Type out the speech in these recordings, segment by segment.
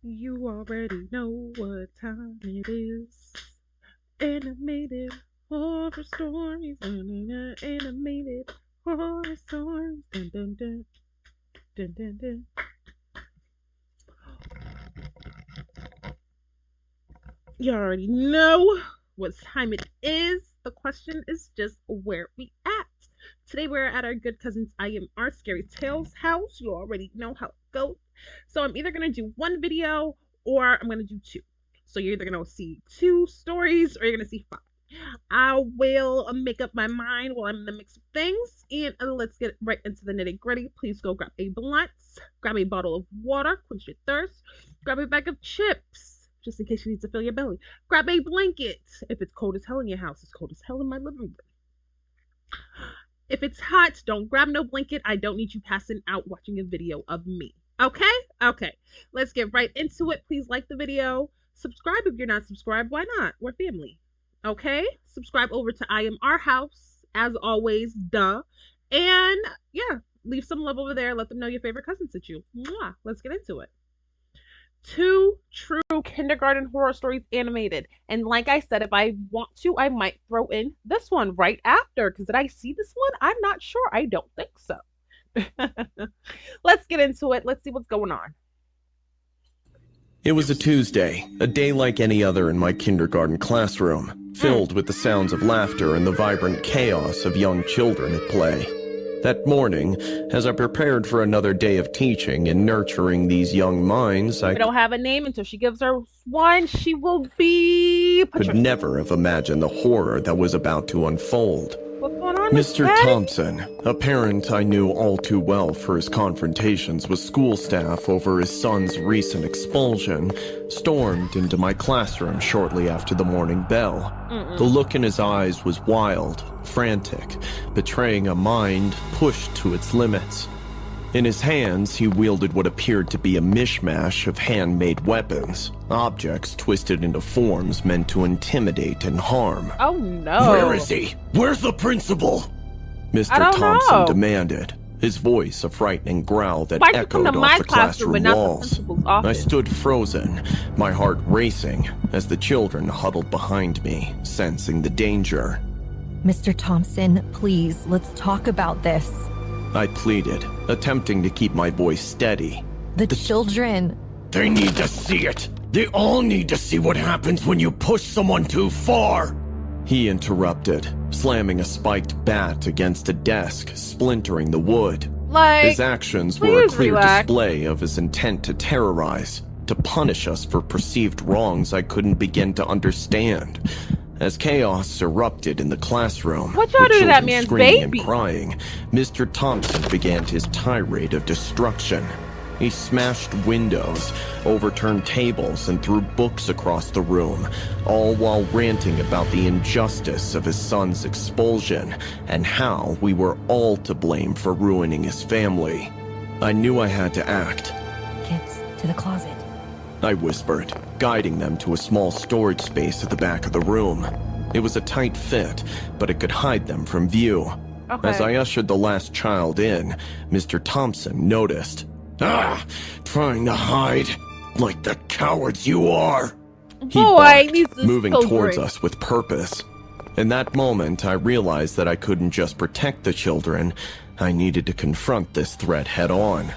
You already know what time it is. Animated horror stories. Animated horror stories. Dun, dun, dun, dun, dun, dun. You already know what time it is. The question is just where we at. Today we're at our good cousins I Am Our Scary Tales house. You already know how it goes. So I'm either gonna do one video or I'm gonna do two. So you're either gonna see two stories or you're gonna see five. I will make up my mind while I'm in the mix of things. And let's get right into the nitty gritty. Please go grab a blunt, grab a bottle of water, quench your thirst, grab a bag of chips, just in case you need to fill your belly. Grab a blanket. If it's cold as hell in your house, it's cold as hell in my living room. If it's hot, don't grab no blanket. I don't need you passing out watching a video of me. Okay? Okay. Let's get right into it. Please like the video. Subscribe if you're not subscribed. Why not? We're family. Okay? Subscribe over to I Am Our House. As always, duh. And yeah, leave some love over there. Let them know your favorite cousin sent you. Mwah. Let's get into it. Two true kindergarten horror stories animated. And like I said, if I want to, I might throw in this one right after. Because did I see this one? I'm not sure. I don't think so. Let's get into it. Let's see what's going on. It was a Tuesday, a day like any other in my kindergarten classroom, filled with the sounds of laughter and the vibrant chaos of young children at play. That morning, as I prepared for another day of teaching and nurturing these young minds, I don't have a name until she gives her one. She will be Patricia. Could never have imagined the horror that was about to unfold. What's going on, Mr. Thompson, a parent I knew all too well for his confrontations with school staff over his son's recent expulsion, stormed into my classroom shortly after the morning bell. The look in his eyes was wild, frantic, betraying a mind pushed to its limits. In his hands, he wielded what appeared to be a mishmash of handmade weapons, objects twisted into forms meant to intimidate and harm. Oh no. Where is he? Where's the principal? Mr. Thompson demanded, his voice a frightening growl that echoed off the classroom walls. I stood frozen, my heart racing, as the children huddled behind me, sensing the danger. Mr. Thompson, please, let's talk about this. I pleaded, attempting to keep my voice steady. The children. They need to see it. They all need to see what happens when you push someone too far. He interrupted, slamming a spiked bat against a desk, splintering the wood. His actions were a clear display of his intent to terrorize, to punish us for perceived wrongs I couldn't begin to understand. As chaos erupted in the classroom, what y'all do to that man's screaming baby? And crying, Mr. Thompson began his tirade of destruction. He smashed windows, overturned tables, and threw books across the room, all while ranting about the injustice of his son's expulsion and how we were all to blame for ruining his family. I knew I had to act. Kids, to the closet. I whispered, guiding them to a small storage space at the back of the room. It was a tight fit, but it could hide them from view. As I ushered the last child in, Mr. Thompson noticed. Trying to hide, like the cowards you are. He barked, moving towards us with purpose. In that moment, I realized that I couldn't just protect the children. I needed to confront this threat head on.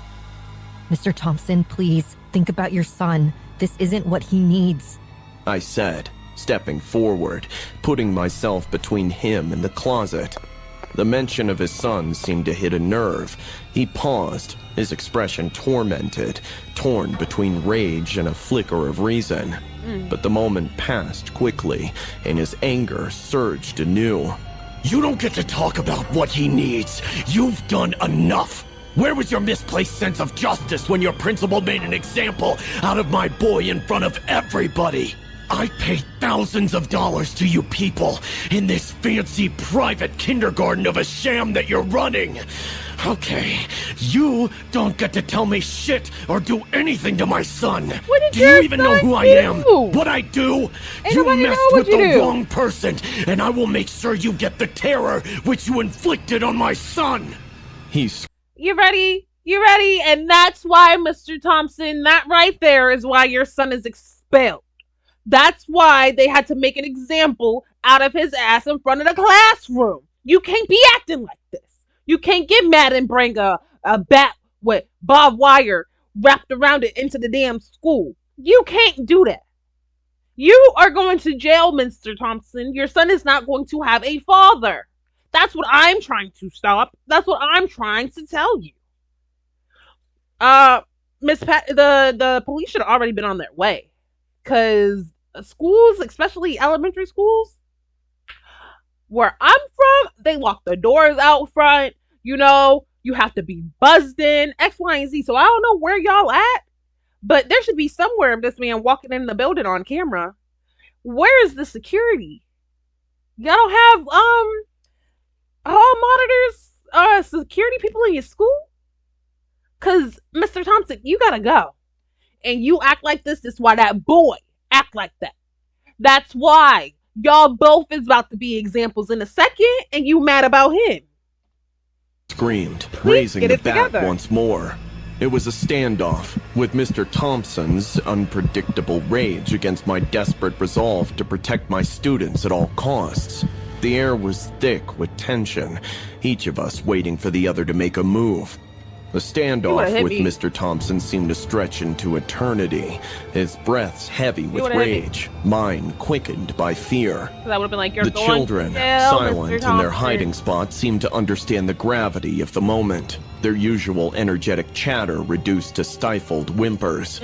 Mr. Thompson, please, think about your son. This isn't what he needs. I said, stepping forward, putting myself between him and the closet. The mention of his son seemed to hit a nerve. He paused, his expression tormented, torn between rage and a flicker of reason. But the moment passed quickly, and his anger surged anew. You don't get to talk about what he needs. You've done enough. Where was your misplaced sense of justice when your principal made an example out of my boy in front of everybody? I paid thousands of dollars to you people in this fancy private kindergarten of a sham that you're running. Okay, you don't get to tell me shit or do anything to my son. Do you even know who I am? What I do? You messed with the wrong person, and I will make sure you get the terror which you inflicted on my son. You ready? You ready? And that's why, Mr. Thompson, that right there is why your son is expelled. That's why they had to make an example out of his ass in front of the classroom. You can't be acting like this. You can't get mad and bring a bat with barbed wire wrapped around it into the damn school. You can't do that. You are going to jail, Mr. Thompson. Your son is not going to have a father. That's what I'm trying to stop. That's what I'm trying to tell you. Uh, Miss Pat, the police should have already been on their way, because schools, especially elementary schools, where I'm from, they lock the doors out front. You know, you have to be buzzed in X, Y, and Z. So I don't know where y'all at, but there should be somewhere of this man walking in the building on camera. Where is the security? Y'all don't have hall monitors, security people in your school? Cause Mr. Thompson, you gotta go. And you act like this is why that boy act like that. That's why y'all both is about to be examples in a second, and you mad about him. Screamed, Please raising the bat together. once more. It was a standoff, with Mr. Thompson's unpredictable rage against my desperate resolve to protect my students at all costs. The air was thick with tension, each of us waiting for the other to make a move. The standoff with Mr. Thompson seemed to stretch into eternity, his breaths heavy with rage, mine quickened by fear. So that would have been like, you're The going children, to jail, silent Mr. in their Thompson. hiding spots, seemed to understand the gravity of the moment, their usual energetic chatter reduced to stifled whimpers.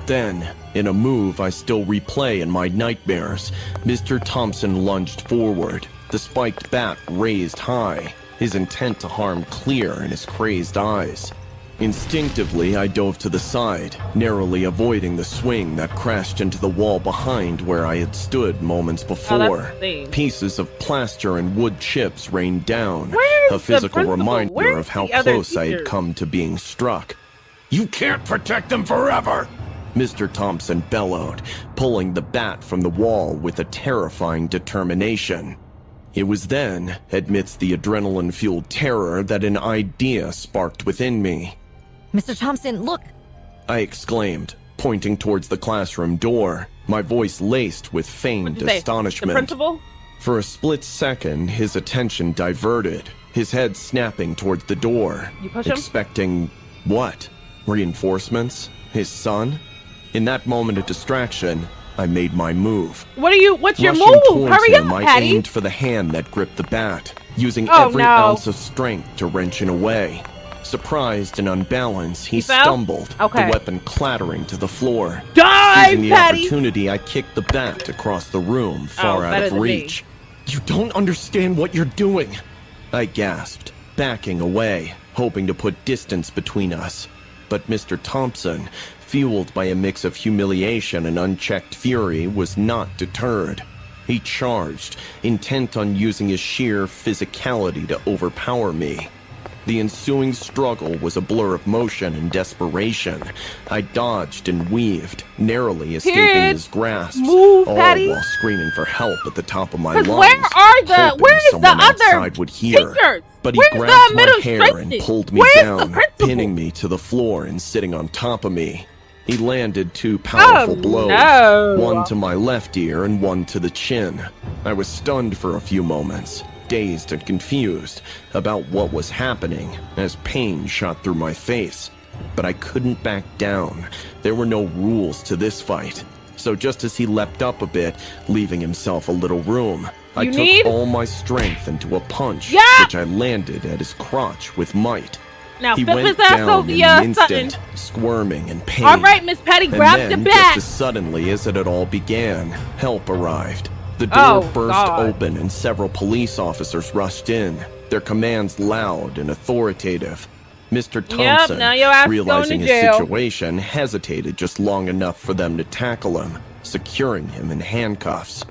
Then, in a move I still replay in my nightmares, Mr. Thompson lunged forward, the spiked bat raised high, his intent to harm clear in his crazed eyes. Instinctively, I dove to the side, narrowly avoiding the swing that crashed into the wall behind where I had stood moments before. Pieces of plaster and wood chips rained down, a physical reminder of how close I had come to being struck. "You can't protect them forever!" Mr. Thompson bellowed, pulling the bat from the wall with a terrifying determination. It was then, amidst the adrenaline-fueled terror, that an idea sparked within me. Mr. Thompson, look! I exclaimed, pointing towards the classroom door, my voice laced with feigned astonishment. The principal? For a split second, his attention diverted, his head snapping towards the door. You push him? Expecting what? Reinforcements? His son? In that moment of distraction, I made my move. What's your Rushing move? towards Hurry him, up, I Patty! aimed for the hand that gripped the bat, using Oh, every no. ounce of strength to wrench it away. Surprised and unbalanced, he fell? stumbled, Okay. the weapon clattering to the floor. Dive, Seizing the Patty! opportunity, I kicked the bat across the room, far out better of than me. reach. "You don't understand what you're doing," I gasped, backing away, hoping to put distance between us. But Mr. Thompson, fueled by a mix of humiliation and unchecked fury, was not deterred. He charged, intent on using his sheer physicality to overpower me. The ensuing struggle was a blur of motion and desperation. I dodged and weaved, narrowly escaping Period. his grasp, Move, all Patty. while screaming for help at the top of my 'Cause lungs. where is the someone other outside would hear. teachers? But he Where's the grabbed my hair and administration? pulled me Where's the down, principal? pinning me to the floor and sitting on top of me. He landed two powerful blows, no. one to my left ear and one to the chin. I was stunned for a few moments, dazed and confused about what was happening as pain shot through my face. But I couldn't back down. There were no rules to this fight. So just as he leapt up a bit, leaving himself a little room, I took all my strength into a punch, which I landed at his crotch with might. Now He flip went his ass down over in your an something. instant, squirming in pain. All right, Miss Patty, grab And the then, bat. just as suddenly as it had all began, help arrived. The door burst God. open and several police officers rushed in, their commands loud and authoritative. Mr. Thompson, now your ass is realizing going to his jail. situation, hesitated just long enough for them to tackle him, securing him in handcuffs.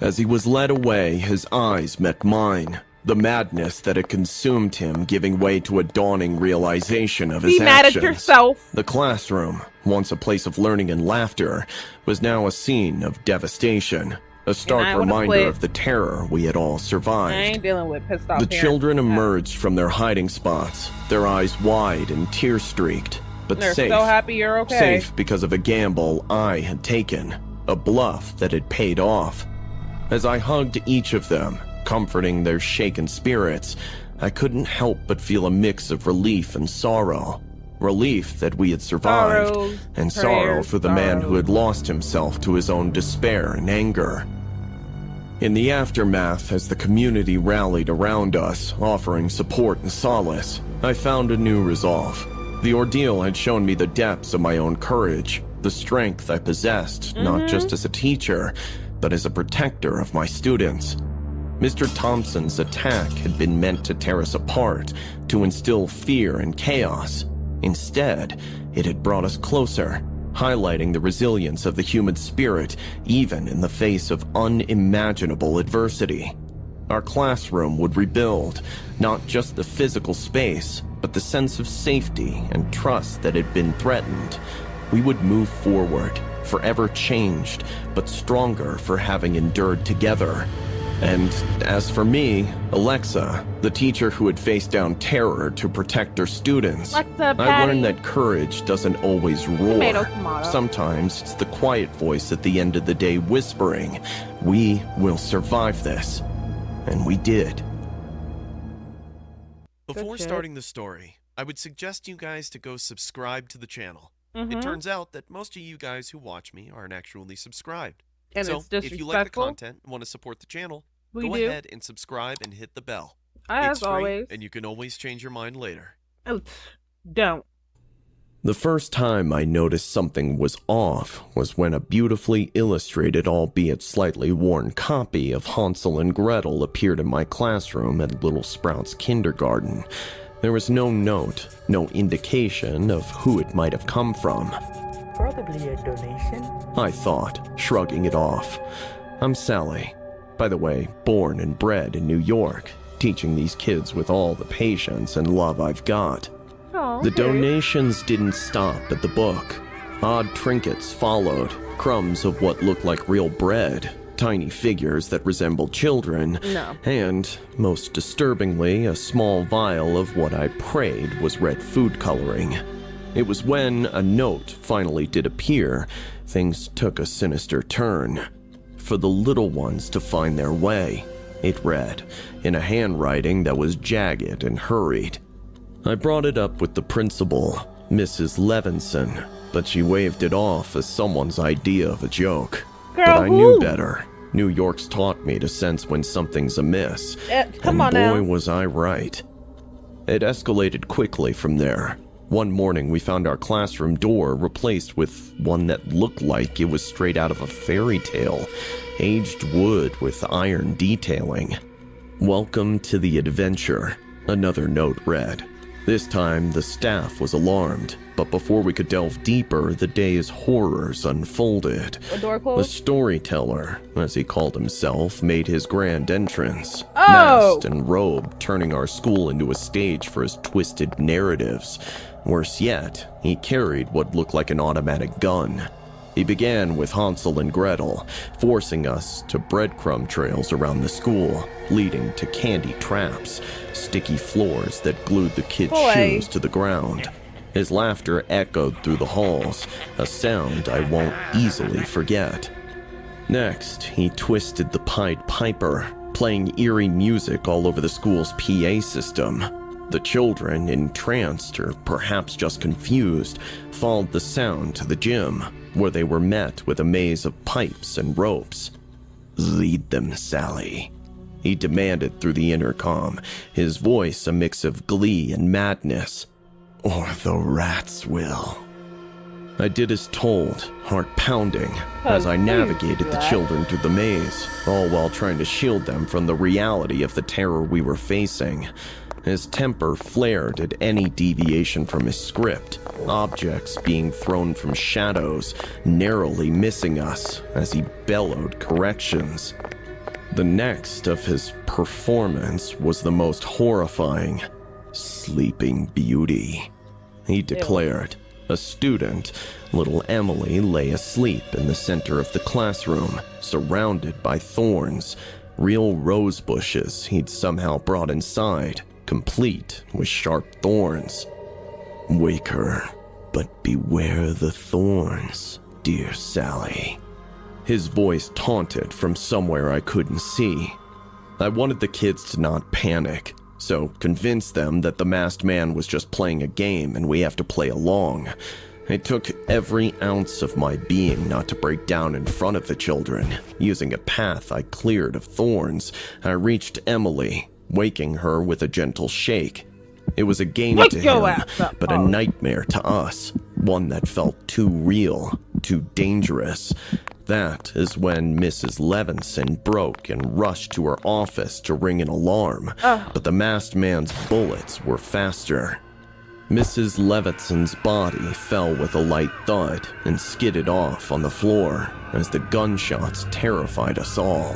As he was led away, his eyes met mine. The madness that had consumed him giving way to a dawning realization of his Be mad actions. at yourself. The classroom, once a place of learning and laughter, was now a scene of devastation. a I stark would've reminder quit. of the terror we had all I survived. ain't dealing with pissed off The parents. children emerged from their hiding spots, their eyes wide and tear-streaked, but They're safe. so happy you're okay. Safe because of a gamble I had taken, a bluff that had paid off. As I hugged each of them, comforting their shaken spirits, I couldn't help but feel a mix of relief and sorrow. Relief that we had survived, Sorrows, and sorrow prayers, for the man who had sorrows. lost himself to his own despair and anger. In the aftermath, as the community rallied around us, offering support and solace, I found a new resolve. The ordeal had shown me the depths of my own courage, the strength I possessed, not just as a teacher, but as a protector of my students. Mr. Thompson's attack had been meant to tear us apart, to instill fear and chaos. Instead, it had brought us closer, highlighting the resilience of the human spirit, even in the face of unimaginable adversity. Our classroom would rebuild, not just the physical space, but the sense of safety and trust that had been threatened. We would move forward, forever changed, but stronger for having endured together. And as for me, Alexa, the teacher who had faced down terror to protect her students, Alexa, I Patty. learned that courage doesn't always roar. Tomato. Sometimes it's the quiet voice at the end of the day whispering, "We will survive this." And we did. Before shit. starting the story, I would suggest you guys to go subscribe to the channel. Mm-hmm. It turns out that most of you guys who watch me aren't actually subscribed. And So, it's if you like the disrespectful. content and want to support the channel, We go do. ahead and subscribe and hit the bell. As It's free, always. and you can always change your mind later. Oh, don't. The first time I noticed something was off was when a beautifully illustrated, albeit slightly worn copy of Hansel and Gretel appeared in my classroom at Little Sprouts Kindergarten. There was no note, no indication of who it might have come from. Probably a donation. I thought, shrugging it off. I'm Sally. By the way, born and bred in New York, teaching these kids with all the patience and love I've got. Oh, The okay. donations didn't stop at the book. Odd trinkets followed, crumbs of what looked like real bread, tiny figures that resembled children, No. and, most disturbingly, a small vial of what I prayed was red food coloring. It was when a note finally did appear, things took a sinister turn. For the little ones to find their way, it read, in a handwriting that was jagged and hurried. I brought it up with the principal, Mrs. Levinson, but she waved it off as someone's idea of a joke. Girl, but I knew who? better. New York's taught me to sense when something's amiss. Come and on boy, now. was I right. It escalated quickly from there. One morning, we found our classroom door replaced with one that looked like it was straight out of a fairy tale, aged wood with iron detailing. "Welcome to the adventure," another note read. This time, the staff was alarmed, but before we could delve deeper, the day's horrors unfolded. The door The closed. storyteller, as he called himself, made his grand entrance, Oh! masked and robed, turning our school into a stage for his twisted narratives. Worse yet, he carried what looked like an automatic gun. He began with Hansel and Gretel, forcing us to breadcrumb trails around the school, leading to candy traps, sticky floors that glued the kids' Boy. shoes to the ground. His laughter echoed through the halls, a sound I won't easily forget. Next, he twisted the Pied Piper, playing eerie music all over the school's PA system. The children, entranced or perhaps just confused, followed the sound to the gym, where they were met with a maze of pipes and ropes. "Lead them, Sally," he demanded through the intercom, his voice a mix of glee and madness. "Or the rats will." I did as told, heart pounding, as I navigated the children through the maze, all while trying to shield them from the reality of the terror we were facing. His temper flared at any deviation from his script, objects being thrown from shadows, narrowly missing us as he bellowed corrections. The next of his performance was the most horrifying. "Sleeping Beauty," he declared, A student, little Emily, lay asleep in the center of the classroom, surrounded by thorns, real rose bushes he'd somehow brought inside, complete with sharp thorns. "Wake her, but beware the thorns, dear Sally." His voice taunted from somewhere I couldn't see. I wanted the kids to not panic, so convinced them that the masked man was just playing a game and we have to play along. It took every ounce of my being not to break down in front of the children. Using a path I cleared of thorns, I reached Emily, waking her with a gentle shake. It was a game to him, but a nightmare to us. One that felt too real, too dangerous. That is when Mrs. Levinson broke and rushed to her office to ring an alarm, but the masked man's bullets were faster. Mrs. Levinson's body fell with a light thud and skidded off on the floor as the gunshots terrified us all.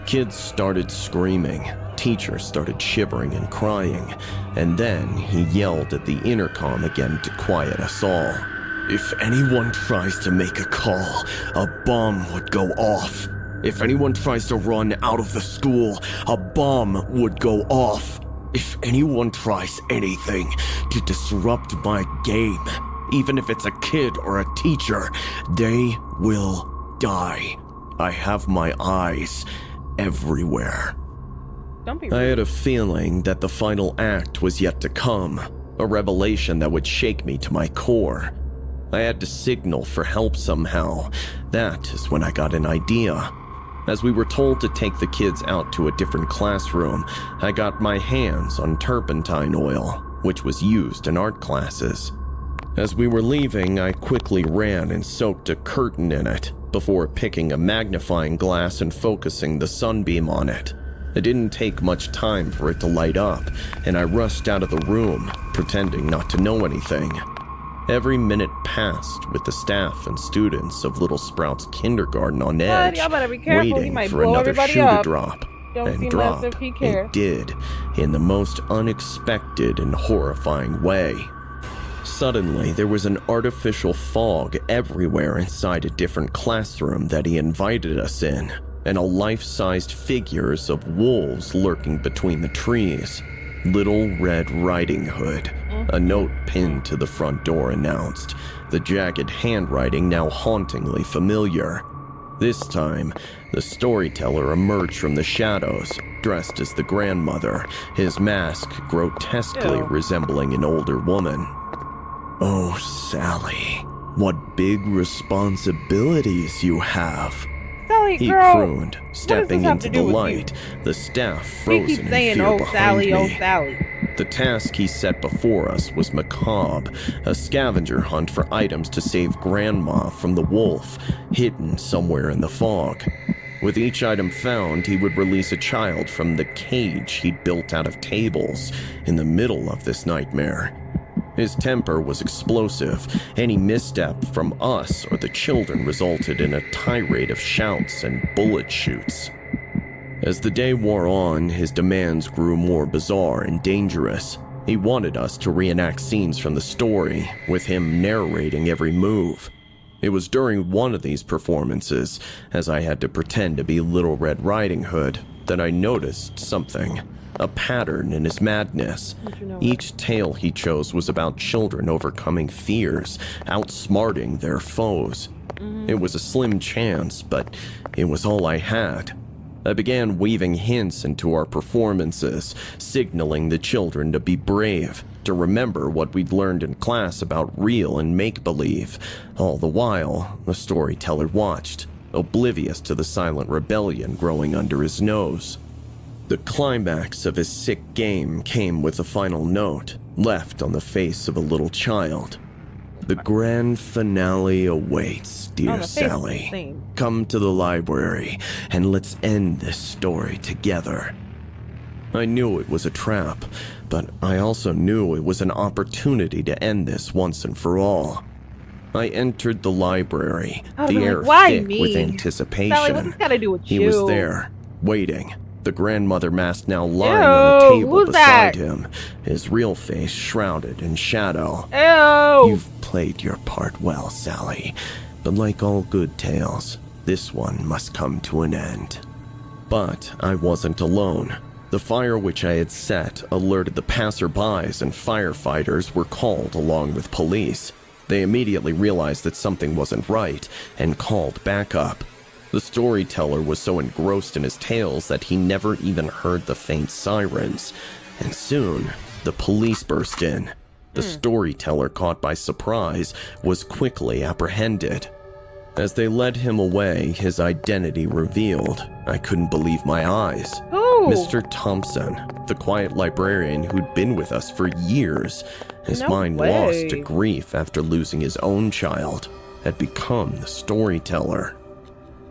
Kids started screaming, teachers started shivering and crying, and then he yelled at the intercom again to quiet us all. "If anyone tries to make a call, a bomb would go off. If anyone tries to run out of the school, a bomb would go off. If anyone tries anything to disrupt my game, even if it's a kid or a teacher, they will die. I have my eyes everywhere." Don't be rude. I had a feeling that the final act was yet to come, a revelation that would shake me to my core. I had to signal for help somehow. That is when I got an idea. As we were told to take the kids out to a different classroom, I got my hands on turpentine oil, which was used in art classes. As we were leaving, I quickly ran and soaked a curtain in it before picking a magnifying glass and focusing the sunbeam on it. It didn't take much time for it to light up, and I rushed out of the room, pretending not to know anything. Every minute passed with the staff and students of Little Sprout's kindergarten on edge, y'all better be careful. He waiting might for blow another everybody shoe to up. drop. Don't And seem drop as if he cares. it did, in the most unexpected and horrifying way. Suddenly, there was an artificial fog everywhere inside a different classroom that he invited us in, and a life-sized figures of wolves lurking between the trees. Little Red Riding Hood. A note pinned to the front door announced, the jagged handwriting now hauntingly familiar. This time, the storyteller emerged from the shadows, dressed as the grandmother, his mask grotesquely resembling an older woman. "Oh, Sally, what big responsibilities you have," Sally, he girl, crooned, stepping have into to the do with light, the staff he frozen keeps in saying, fear "Oh, behind Sally, me. oh, Sally." The task he set before us was macabre, a scavenger hunt for items to save Grandma from the wolf, hidden somewhere in the fog. With each item found, he would release a child from the cage he'd built out of tables in the middle of this nightmare. His temper was explosive. Any misstep from us or the children resulted in a tirade of shouts and bullet shoots. As the day wore on, his demands grew more bizarre and dangerous. He wanted us to reenact scenes from the story, with him narrating every move. It was during one of these performances, as I had to pretend to be Little Red Riding Hood, that I noticed something. A pattern in his madness. Each tale he chose was about children overcoming fears, outsmarting their foes. It was a slim chance, but it was all I had. I began weaving hints into our performances, signaling the children to be brave, to remember what we'd learned in class about real and make-believe. All the while, the storyteller watched, oblivious to the silent rebellion growing under his nose. The climax of his sick game came with a final note, left on the face of a little child. "The grand finale awaits, dear Sally. Come to the library, and let's end this story together." I knew it was a trap, but I also knew it was an opportunity to end this once and for all. I entered the library, the air thick with anticipation. Sally, what's this got to do with He you? was there, waiting, the grandmother mask now lying on a table who's beside that? him, his real face shrouded in shadow. Ew. You've played your part well, Sally, but like all good tales, this one must come to an end. But I wasn't alone. The fire which I had set alerted the passerbys, and firefighters were called along with police. They immediately realized that something wasn't right and called backup. The storyteller was so engrossed in his tales that he never even heard the faint sirens, and soon the police burst in. The storyteller, caught by surprise, was quickly apprehended. As they led him away, his identity revealed. I couldn't believe my eyes. Who? Mr. Thompson, the quiet librarian who'd been with us for years, his No mind way. lost to grief after losing his own child, had become the storyteller.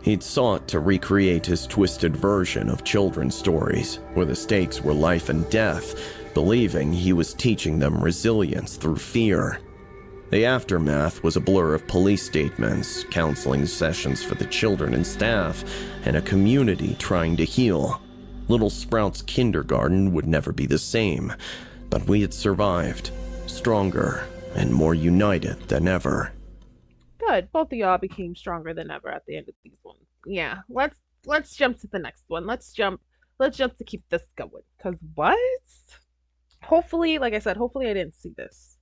He'd sought to recreate his twisted version of children's stories, where the stakes were life and death, believing he was teaching them resilience through fear. The aftermath was a blur of police statements, counseling sessions for the children and staff, and a community trying to heal. Little Sprout's kindergarten would never be the same, but we had survived, stronger and more united than ever. Good. Both of y'all became stronger than ever at the end of these ones. Yeah. Let's jump to the next one. Let's jump to keep this going. Cause what? Hopefully, like I said, hopefully I didn't see this.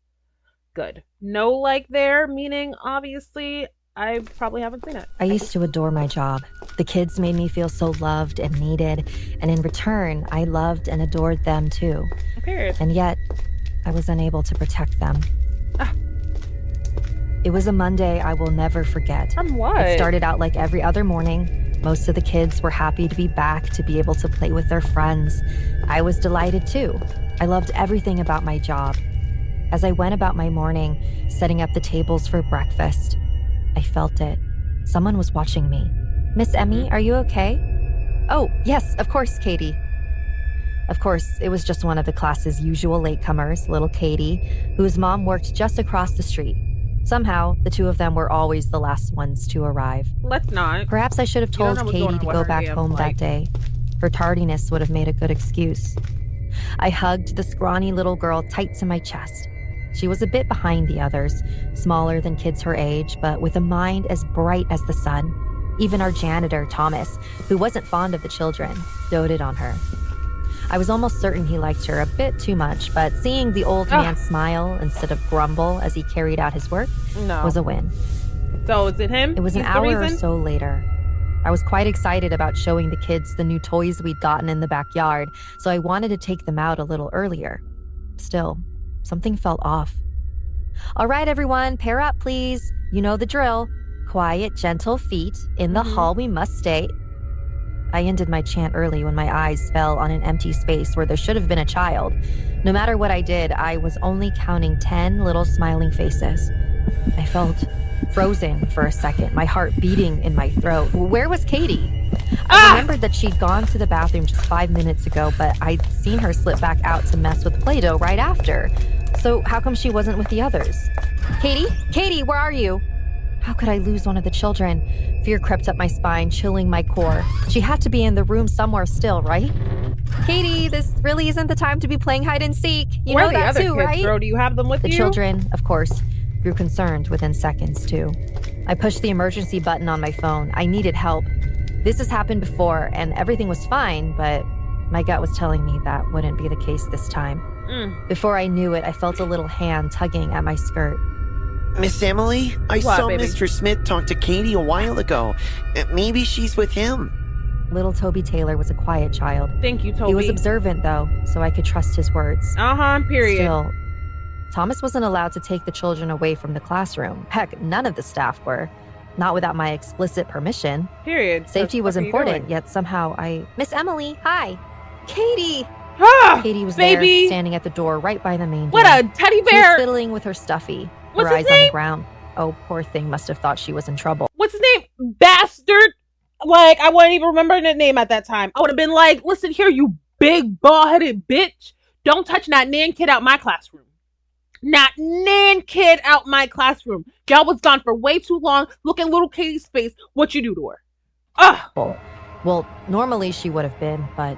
Good. No like there, meaning obviously I probably haven't seen it. I used to adore my job. The kids made me feel so loved and needed, and in return, I loved and adored them too. Period. And yet, I was unable to protect them. Ah. It was a Monday I will never forget. From what? It started out like every other morning. Most of the kids were happy to be back, to be able to play with their friends. I was delighted too. I loved everything about my job. As I went about my morning, setting up the tables for breakfast, I felt it. Someone was watching me. Miss Emmy, are you okay? Oh, yes, of course, Katie. Of course, it was just one of the class's usual latecomers, little Katie, whose mom worked just across the street. Somehow, the two of them were always the last ones to arrive. Let's not. Perhaps I should have You don't told know what's going Katie on to with go her back damn home life. that day. Her tardiness would have made a good excuse. I hugged the scrawny little girl tight to my chest. She was a bit behind the others, smaller than kids her age, but with a mind as bright as the sun. Even our janitor, Thomas, who wasn't fond of the children, doted on her. I was almost certain he liked her a bit too much, but seeing the old man smile instead of grumble as he carried out his work was a win. So is it him? It was an He's the hour or reason? so later. I was quite excited about showing the kids the new toys we'd gotten in the backyard, so I wanted to take them out a little earlier. Still, something felt off. All right, everyone, pair up, please. You know the drill. Quiet, gentle feet. In the hall we must stay. I ended my chant early when my eyes fell on an empty space where there should have been a child. No matter what I did, I was only counting 10 little smiling faces. I felt frozen for a second, my heart beating in my throat. Where was Katie? I remembered that she'd gone to the bathroom just 5 minutes ago, but I'd seen her slip back out to mess with Play-Doh right after. So how come she wasn't with the others? Katie? Katie, where are you? How could I lose one of the children? Fear crept up my spine, chilling my core. She had to be in the room somewhere still, right? Katie, this really isn't the time to be playing hide and seek. You Where know are the that other too, kids, right? bro? Do you have them with The you? children, of course, grew concerned within seconds, too. I pushed the emergency button on my phone. I needed help. This has happened before, and everything was fine, but my gut was telling me that wouldn't be the case this time. Before I knew it, I felt a little hand tugging at my skirt. Miss Emily, I What, saw baby? Mr. Smith talk to Katie a while ago. Maybe she's with him. Little Toby Taylor was a quiet child. Thank you, Toby. He was observant, though, so I could trust his words. Period. Still, Thomas wasn't allowed to take the children away from the classroom. Heck, none of the staff were. Not without my explicit permission. Period. Safety What was the fuck are you important, doing? yet somehow I... Miss Emily, hi! Katie! Katie was baby. there, standing at the door right by the main door. What a teddy She was bear! fiddling with her stuffy, What's her his eyes on the name? ground. Oh, poor thing must have thought she was in trouble. What's his name? Bastard! Like, I wouldn't even remember the name at that time. I would have been like, listen here, you big bald-headed bitch. Don't touch that Nan kid out my classroom. Not Nan kid out my classroom. Y'all was gone for way too long. Look at little Katie's face. What you do to her? Ugh. Well, normally she would have been, but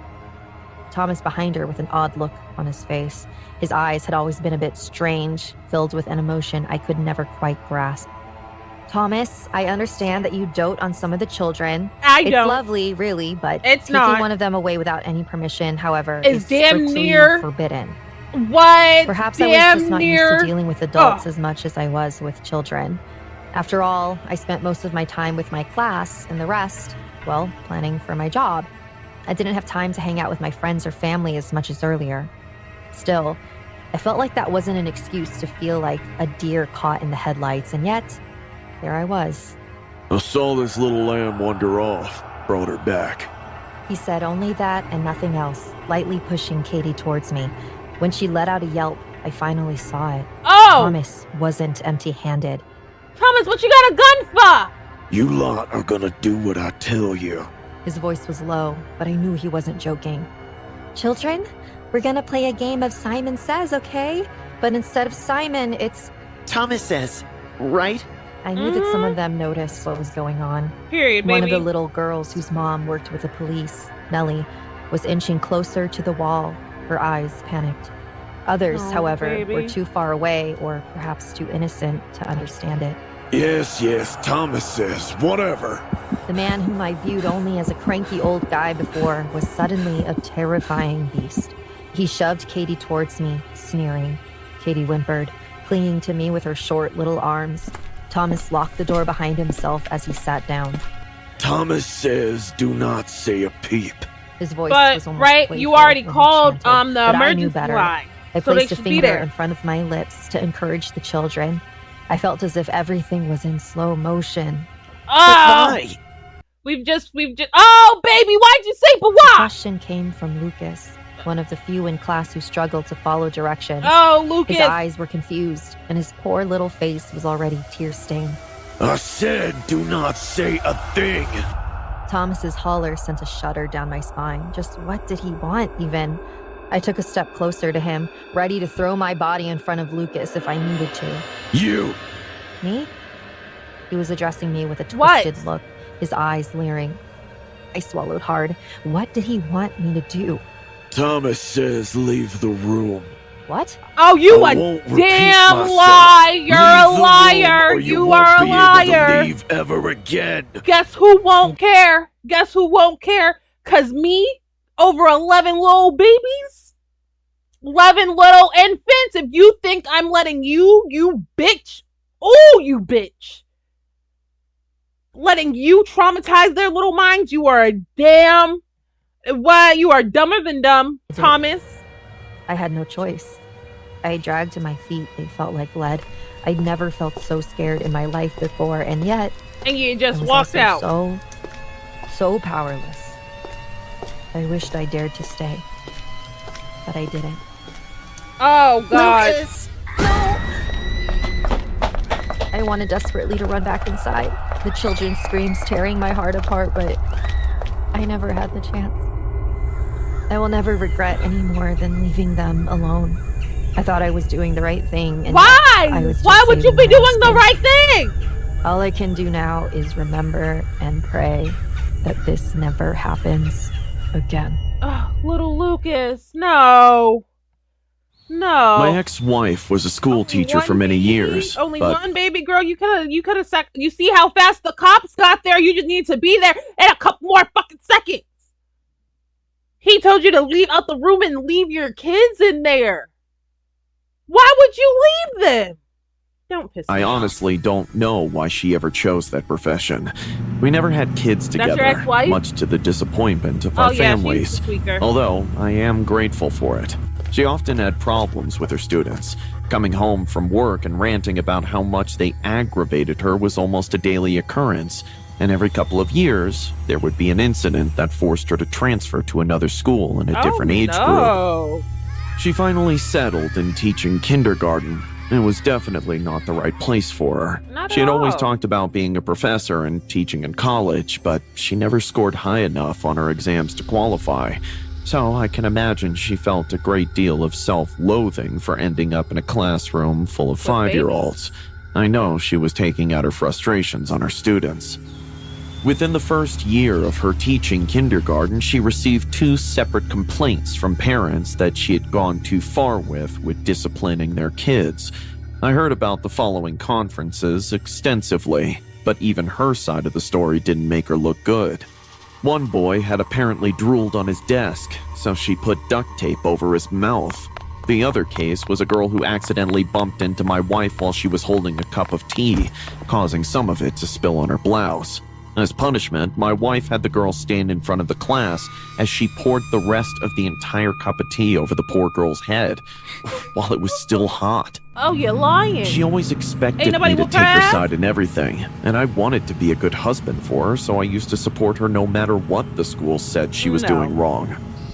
Thomas behind her with an odd look on his face. His eyes had always been a bit strange, filled with an emotion I could never quite grasp. Thomas, I understand that you dote on some of the children. It's lovely, really, but it's taking not. one of them away without any permission, however, is damn strictly near forbidden. What? Perhaps I was just not used to dealing with adults as much as I was with children. After all, I spent most of my time with my class and the rest, well, planning for my job. I didn't have time to hang out with my friends or family as much as earlier. Still, I felt like that wasn't an excuse to feel like a deer caught in the headlights, and yet, there I was. I saw this little lamb wander off, brought her back. He said only that and nothing else, lightly pushing Katie towards me. When she let out a yelp, I finally saw it. Oh! Thomas wasn't empty-handed. Thomas, what you got a gun for? You lot are gonna do what I tell you. His voice was low, but I knew he wasn't joking. Children, we're gonna play a game of Simon Says, okay? But instead of Simon, it's... Thomas says, right? I knew that some of them noticed what was going on. Period, One baby. of the little girls whose mom worked with the police, Nellie, was inching closer to the wall, her eyes panicked. Others, however, baby. were too far away or perhaps too innocent to understand it. Yes, Thomas says, whatever. The man whom I viewed only as a cranky old guy before was suddenly a terrifying beast. He shoved Katie towards me, sneering. Katie whimpered, clinging to me with her short little arms. Thomas locked the door behind himself as he sat down. Thomas says, do not say a peep. His voice But, was almost right, playful you already when he called chanted, the but I knew emergency better. line. I So they placed a should be finger there. in front of my lips to encourage the children. I felt as if everything was in slow motion. Oh! Why? We've just, oh, baby, why'd you say but The why? question came from Lucas, one of the few in class who struggled to follow directions. Oh, Lucas. His eyes were confused, and his poor little face was already tear-stained. I said, do not say a thing. Thomas's holler sent a shudder down my spine. Just what did he want, even? I took a step closer to him, ready to throw my body in front of Lucas if I needed to. You. Me? He was addressing me with a What? twisted look, his eyes leering. I swallowed hard. What did he want me to do? Thomas says, leave the room. What? Oh, you I a won't repeat damn myself. lie. You're Leave a the room liar. or You won't are a be able liar. to leave ever again. Guess who won't care? Guess who won't care? Cause me, over 11 little babies, 11 little infants, if you think I'm letting you bitch, oh, you bitch, letting you traumatize their little minds, you are a damn, what? You are dumber than dumb, Thomas. I had no choice. I dragged to my feet. They felt like lead. I'd never felt so scared in my life before, and yet And you I just was walked also out. so powerless. I wished I dared to stay, but I didn't. Oh, God. Lucas! I wanted desperately to run back inside, the children's screams tearing my heart apart, but I never had the chance. I will never regret any more than leaving them alone. I thought I was doing the right thing. And I Why? was just Why would you saving be my doing the husband. right thing? All I can do now is remember and pray that this never happens again. Oh, little Lucas, no. No. My ex-wife was a school Only teacher one for many baby? years, Only but one baby girl. You could have you see how fast the cops got there? You just need to be there in a couple more fucking seconds. He told you to leave out the room and leave your kids in there. Why would you leave them? Don't piss me I off. honestly don't know why she ever chose that profession. We never had kids That's your together, ex-wife? much to the disappointment of Oh our yeah, families. she's the tweaker. Although, I am grateful for it. She often had problems with her students. Coming home from work and ranting about how much they aggravated her was almost a daily occurrence, and every couple of years, there would be an incident that forced her to transfer to another school in a different age group. no. She finally settled in teaching kindergarten. It was definitely not the right place for her. Not She had at always all. talked about being a professor and teaching in college, but she never scored high enough on her exams to qualify. So I can imagine she felt a great deal of self-loathing for ending up in a classroom full of With babies. 5-year-olds. I know she was taking out her frustrations on her students. Within the first year of her teaching kindergarten, she received 2 separate complaints from parents that she had gone too far with disciplining their kids. I heard about the following conferences extensively, but even her side of the story didn't make her look good. One boy had apparently drooled on his desk, so she put duct tape over his mouth. The other case was a girl who accidentally bumped into my wife while she was holding a cup of tea, causing some of it to spill on her blouse. As punishment, my wife had the girl stand in front of the class as she poured the rest of the entire cup of tea over the poor girl's head while it was still hot. Oh, you're lying. She always expected nobody me to whoop take her her ass? side in everything, and I wanted to be a good husband for her, so I used to support her no matter what the school said she was No. doing wrong.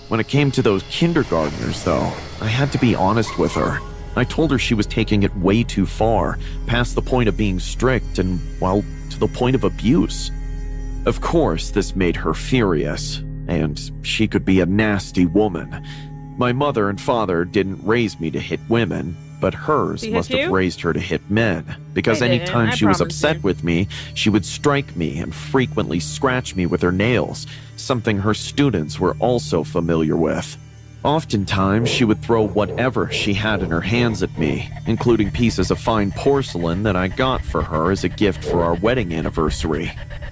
When it came to those kindergartners, though, I had to be honest with her. I told her she was taking it way too far, past the point of being strict and, well, to the point of abuse. Of course, this made her furious, and she could be a nasty woman. My mother and father didn't raise me to hit women, but hers She hit must have you? raised her to hit men, because I didn't, anytime I she was promise upset you. with me, she would strike me and frequently scratch me with her nails, something her students were also familiar with. Oftentimes, she would throw whatever she had in her hands at me, including pieces of fine porcelain that I got for her as a gift for our wedding anniversary.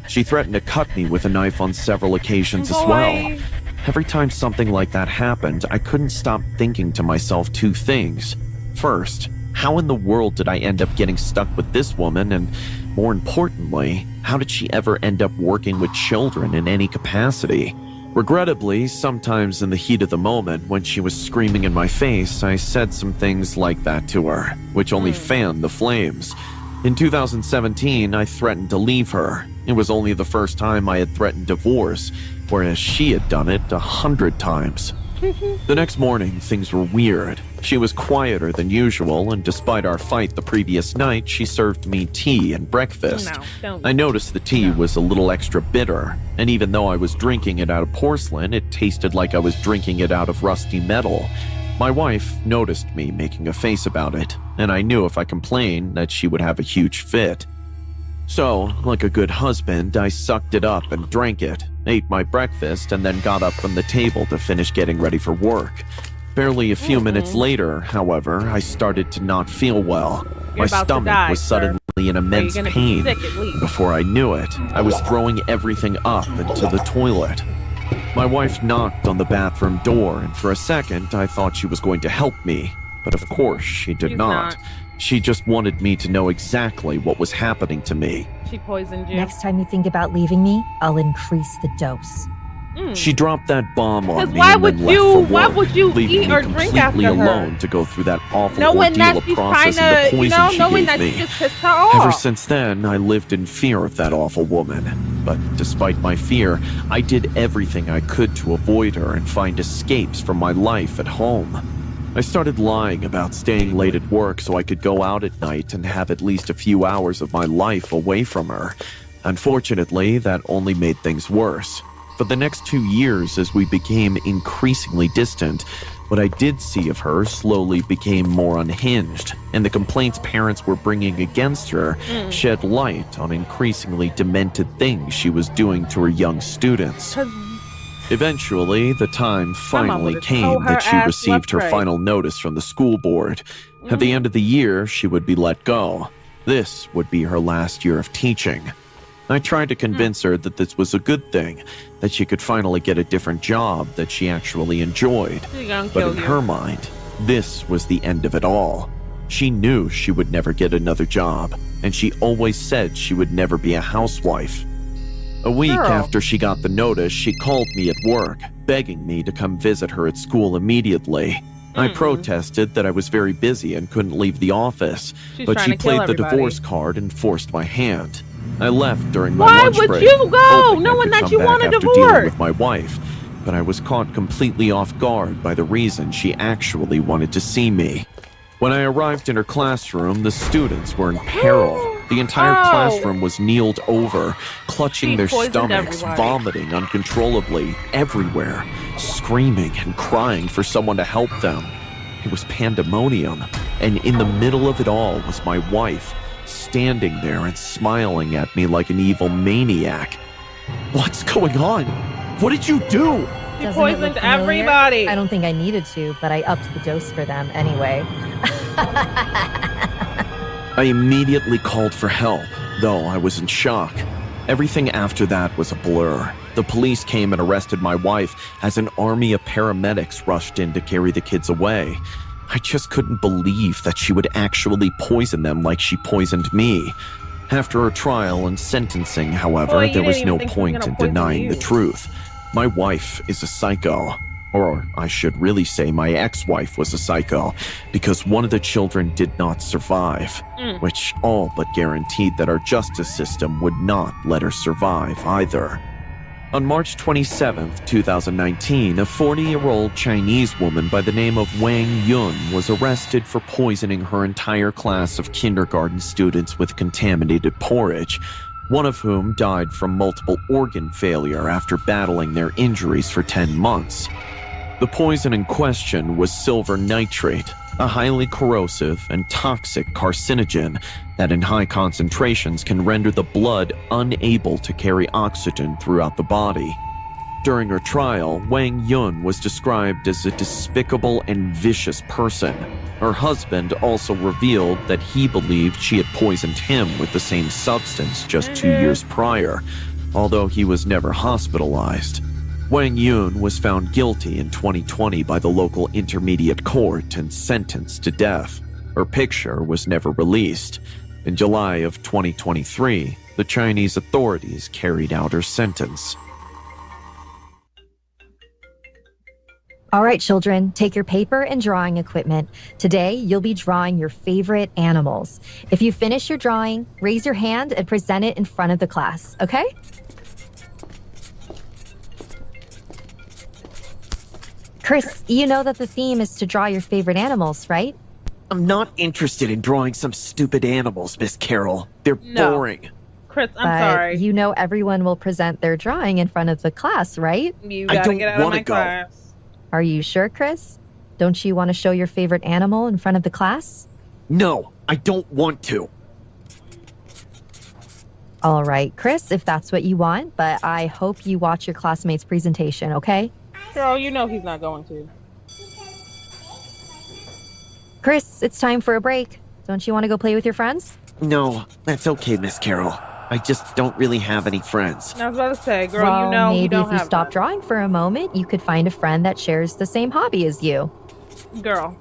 She threatened to cut me with a knife on several occasions as well. Boy. Every time something like that happened, I couldn't stop thinking to myself 2 things. First, how in the world did I end up getting stuck with this woman? And more importantly, how did she ever end up working with children in any capacity? Regrettably, sometimes in the heat of the moment when she was screaming in my face, I said some things like that to her, which only fanned the flames. In 2017, I threatened to leave her. It was only the first time I had threatened divorce, whereas she had done it 100 times. The next morning, things were weird. She was quieter than usual, and despite our fight the previous night, she served me tea and breakfast. No, don't. I noticed the tea was a little extra bitter, and even though I was drinking it out of porcelain, it tasted like I was drinking it out of rusty metal. My wife noticed me making a face about it, and I knew if I complained that she would have a huge fit. So, like a good husband, I sucked it up and drank it, ate my breakfast, and then got up from the table to finish getting ready for work. Barely a few minutes later, however, I started to not feel well. You're My about to stomach die, was sir. suddenly in immense gonna be pain. sick at least. Before I knew it, I was throwing everything up into the toilet. My wife knocked on the bathroom door, and for a second, I thought she was going to help me. But of course, she did She's not. not. She just wanted me to know exactly what was happening to me. She poisoned you. Next time you think about leaving me, I'll increase the dose. She dropped that bomb on 'Cause me why and would then left you- for why work, would you leaving eat me or drink completely after her? alone to go through that awful Knowing that ordeal of she's trying processing to, the poison she knowing gave that me. she just pissed her off. Ever since then, I lived in fear of that awful woman. But despite my fear, I did everything I could to avoid her and find escapes from my life at home. I started lying about staying late at work so I could go out at night and have at least a few hours of my life away from her. Unfortunately, that only made things worse. For the next 2 years, as we became increasingly distant, what I did see of her slowly became more unhinged, and the complaints parents were bringing against her shed light on increasingly demented things she was doing to her young students. 'Cause Eventually, the time finally would've came told her that she ass received left, her right. final notice from the school board. At the end of the year, she would be let go. This would be her last year of teaching. I tried to convince her that this was a good thing, that she could finally get a different job that she actually enjoyed. she's gonna But kill in you. her mind, this was the end of it all. She knew she would never get another job, and she always said she would never be a housewife. A week Girl. after she got the notice, she called me at work, begging me to come visit her at school immediately. I protested that I was very busy and couldn't leave the office, She's but trying she to kill played the everybody. divorce card and forced my hand. I left during my Why lunch would break, you go, hoping I knowing could that come you back want a after divorce? dealing with my wife, but I was caught completely off guard by the reason she actually wanted to see me. When I arrived in her classroom, the students were in peril. The entire Oh. classroom was kneeled over, clutching She their poisoned stomachs, everybody. vomiting uncontrollably everywhere, screaming and crying for someone to help them. It was pandemonium, and in the middle of it all was my wife, standing there and smiling at me like an evil maniac. What's going on? What did you do? He Doesn't it poisoned look familiar? everybody. I don't think I needed to, but I upped the dose for them anyway. I immediately called for help, though I was in shock. Everything after that was a blur. The police came and arrested my wife as an army of paramedics rushed in to carry the kids away. I just couldn't believe that she would actually poison them like she poisoned me. After her trial and sentencing, however, Boy, you there was didn't no even think she was point gonna in poison denying you. the truth. My wife is a psycho. Or I should really say my ex-wife was a psycho, because one of the children did not survive, which all but guaranteed that our justice system would not let her survive either. On March 27, 2019, a 40-year-old Chinese woman by the name of Wang Yun was arrested for poisoning her entire class of kindergarten students with contaminated porridge, one of whom died from multiple organ failure after battling their injuries for 10 months. The poison in question was silver nitrate, a highly corrosive and toxic carcinogen that in high concentrations can render the blood unable to carry oxygen throughout the body. During her trial, Wang Yun was described as a despicable and vicious person. Her husband also revealed that he believed she had poisoned him with the same substance just 2 years prior, although he was never hospitalized. Wang Yun was found guilty in 2020 by the local intermediate court and sentenced to death. Her picture was never released. In July of 2023, the Chinese authorities carried out her sentence. All right, children, take your paper and drawing equipment. Today, you'll be drawing your favorite animals. If you finish your drawing, raise your hand and present it in front of the class, okay? Chris, you know that the theme is to draw your favorite animals, right? I'm not interested in drawing some stupid animals, Miss Carol. They're No. boring. Chris, I'm But sorry. you know everyone will present their drawing in front of the class, right? You I gotta don't get out of wanna my go. class. Are you sure, Chris? Don't you want to show your favorite animal in front of the class? No, I don't want to. All right, Chris, if that's what you want, but I hope you watch your classmates' presentation, okay? Girl, you know he's not going to. Chris, it's time for a break. Don't you want to go play with your friends? No, that's okay, Miss Carol. I just don't really have any friends. I was about to say, girl, well, you know maybe you don't if you have stop one. drawing for a moment, you could find a friend that shares the same hobby as you. Girl.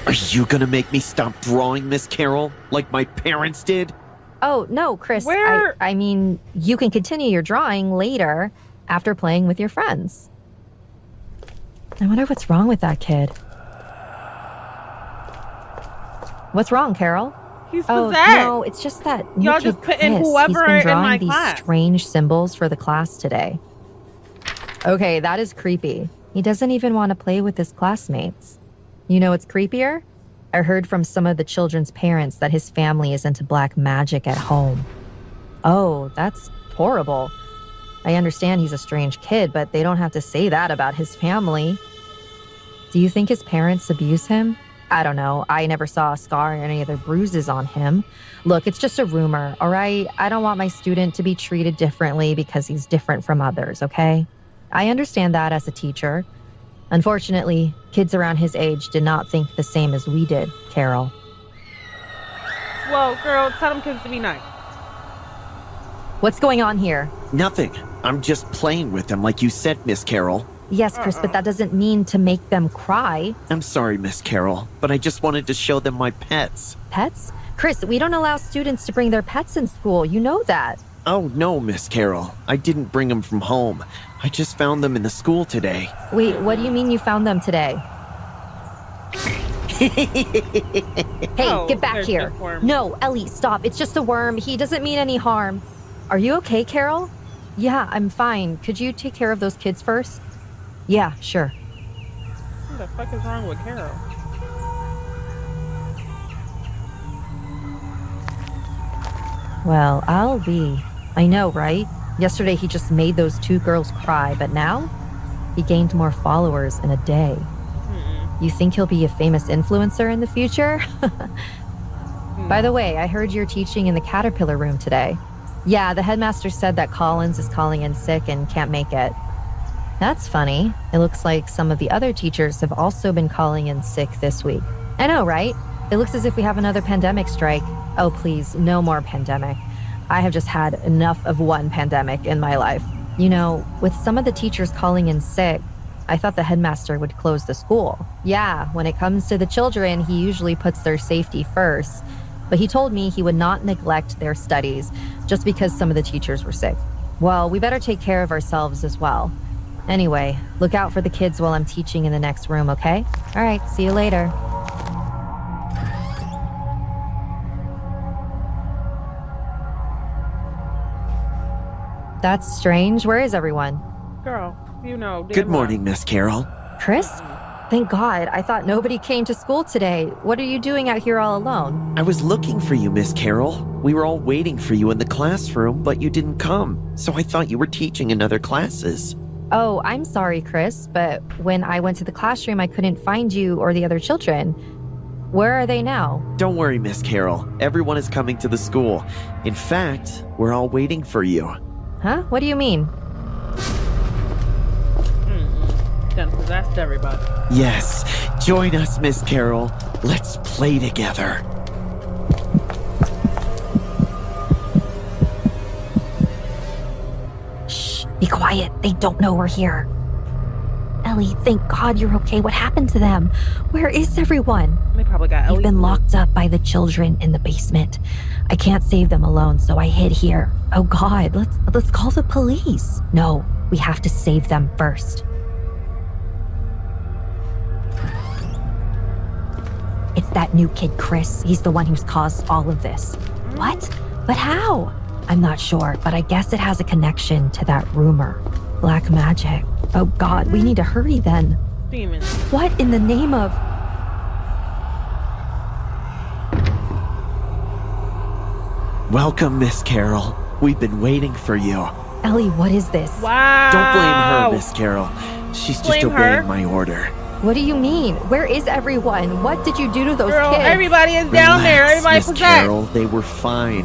Are you gonna make me stop drawing, Miss Carol? Like my parents did? Oh, no, Chris. Where- I mean, you can continue your drawing later after playing with your friends. I wonder what's wrong with that kid. What's wrong, Carol? He's Oh, possessed. no, it's just that new Y'all kid just put in Chris. whoever He's been in drawing my these class. strange symbols for the class today. Okay, that is creepy. He doesn't even want to play with his classmates. You know what's creepier? I heard from some of the children's parents that his family is into black magic at home. Oh, that's horrible. I understand he's a strange kid, but they don't have to say that about his family. Do you think his parents abuse him? I don't know. I never saw a scar or any other bruises on him. Look, it's just a rumor, all right? I don't want my student to be treated differently because he's different from others, okay? I understand that as a teacher. Unfortunately, kids around his age did not think the same as we did, Carol. Well, girl, tell them kids to be nice. What's going on here? Nothing. I'm just playing with them like you said, Miss Carol. Yes, Chris, but that doesn't mean to make them cry. I'm sorry, Miss Carol, but I just wanted to show them my pets. Pets? Chris, we don't allow students to bring their pets in school. You know that. Oh, no, Miss Carol. I didn't bring them from home. I just found them in the school today. Wait, what do you mean you found them today? Hey, Oh, get back there's here. no worm. No, Ellie, stop. It's just a worm. He doesn't mean any harm. Are you okay, Carol? Yeah, I'm fine. Could you take care of those kids first? Yeah, sure. What the fuck is wrong with Carol? Well, I'll be. I know, right? Yesterday he just made those two girls cry, but now he gained more followers in a day. You think he'll be a famous influencer in the future? By the way, I heard you're teaching in the caterpillar room today. Yeah, the headmaster said that Collins is calling in sick and can't make it. That's funny. It looks like some of the other teachers have also been calling in sick this week. I know, right? It looks as if we have another pandemic strike. Oh, please, no more pandemic. I have just had enough of one pandemic in my life. You know, with some of the teachers calling in sick, I thought the headmaster would close the school. Yeah, when it comes to the children, he usually puts their safety first. But he told me he would not neglect their studies just because some of the teachers were sick. Well, we better take care of ourselves as well. Anyway, look out for the kids while I'm teaching in the next room, okay? All right, see you later. That's strange. Where is everyone? Girl, you know. Good morning, Miss Carol. Chris? Thank God. I thought nobody came to school today. What are you doing out here all alone? I was looking for you, Miss Carol. We were all waiting for you in the classroom, but you didn't come. So I thought you were teaching in other classes. Oh, I'm sorry, Chris, but when I went to the classroom, I couldn't find you or the other children. Where are they now? Don't worry, Miss Carol. Everyone is coming to the school. In fact, we're all waiting for you. Huh? What do you mean? Done possessed everybody. Yes, join us, Miss Carol. Let's play together. Shh, be quiet. They don't know we're here. Ellie, thank God you're okay. What happened to them? Where is everyone? They probably got They've Ellie. been locked up by the children in the basement. I can't save them alone, so I hid here. Oh God, let's call the police. No, we have to save them first. It's that new kid, Chris. He's the one who's caused all of this. What? But how? I'm not sure, but I guess it has a connection to that rumor. Black magic. Oh God, we need to hurry then. Demons. What in the name of... Welcome, Miss Carol. We've been waiting for you. Ellie, what is this? Wow. Don't blame her, Miss Carol. She's just Blame obeying her? my order. What do you mean? Where is everyone? What did you do to those Girl, kids? everybody is down there. Relax, Everybody Miss possessed. Carol, they were fine.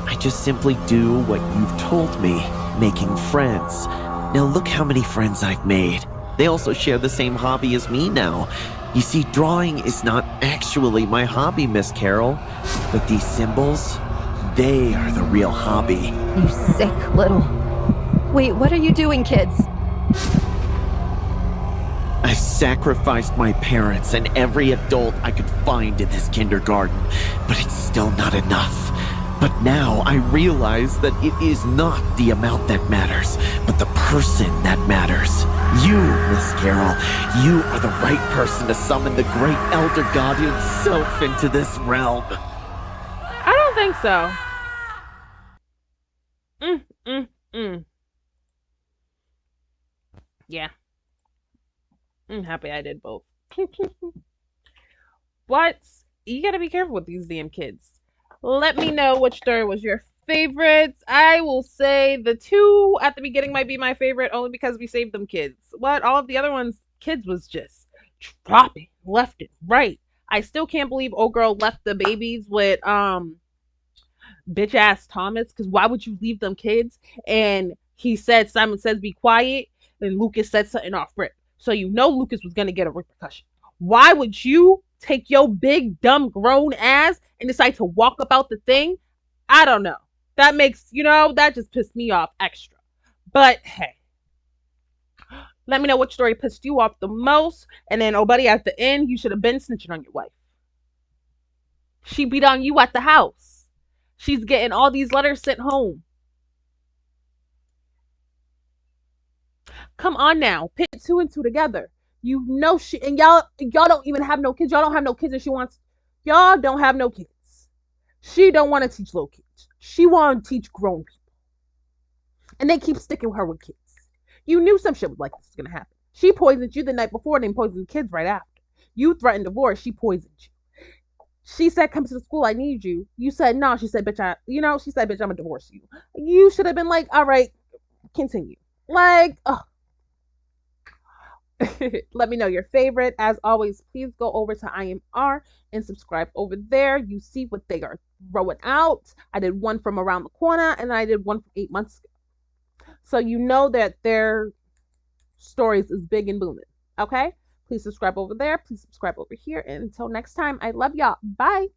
I just simply do what you've told me, making friends. Now look how many friends I've made. They also share the same hobby as me now. You see, drawing is not actually my hobby, Miss Carol. But these symbols, they are the real hobby. You sick little... Wait, what are you doing, kids? I've sacrificed my parents and every adult I could find in this kindergarten, but it's still not enough. But now I realize that it is not the amount that matters, but the person that matters. You, Miss Carol, you are the right person to summon the great elder god himself into this realm. I don't think so. Yeah. I'm happy I did both. But you gotta be careful with these damn kids. Let me know which story was your favorite. I will say the two at the beginning might be my favorite only because we saved them kids. What? All of the other ones, kids was just dropping left and right. I still can't believe old girl left the babies with bitch ass Thomas, because why would you leave them kids? And he said, Simon says be quiet, and Lucas said something off rip. So you know Lucas was gonna get a repercussion. Why would you take your big dumb grown ass and decide to walk about the thing? I don't know. That makes, that just pissed me off extra. But hey, let me know which story pissed you off the most. And then, oh buddy, at the end, you should have been snitching on your wife. She beat on you at the house. She's getting all these letters sent home. Come on now, put two and two together. You know she, and y'all don't even have no kids. Y'all don't have no kids, and y'all don't have no kids. She don't want to teach little kids. She want to teach grown people, and they keep sticking with her with kids. You knew some shit like this was gonna happen. She poisoned you the night before, and then poisoned the kids right after. You threatened divorce. She poisoned you. She said, "Come to the school. I need you." You said no. She said, "Bitch, she said, bitch, I'm gonna divorce you." You should have been like, "All right, continue." Like, ugh. Let me know your favorite. As always, please go over to IMR and subscribe over there. You see what they are throwing out. I did one from around the corner and I did one from 8 months ago. So you know that their stories is big and booming. Okay? Please subscribe over there. Please subscribe over here. And until next time, I love y'all. Bye.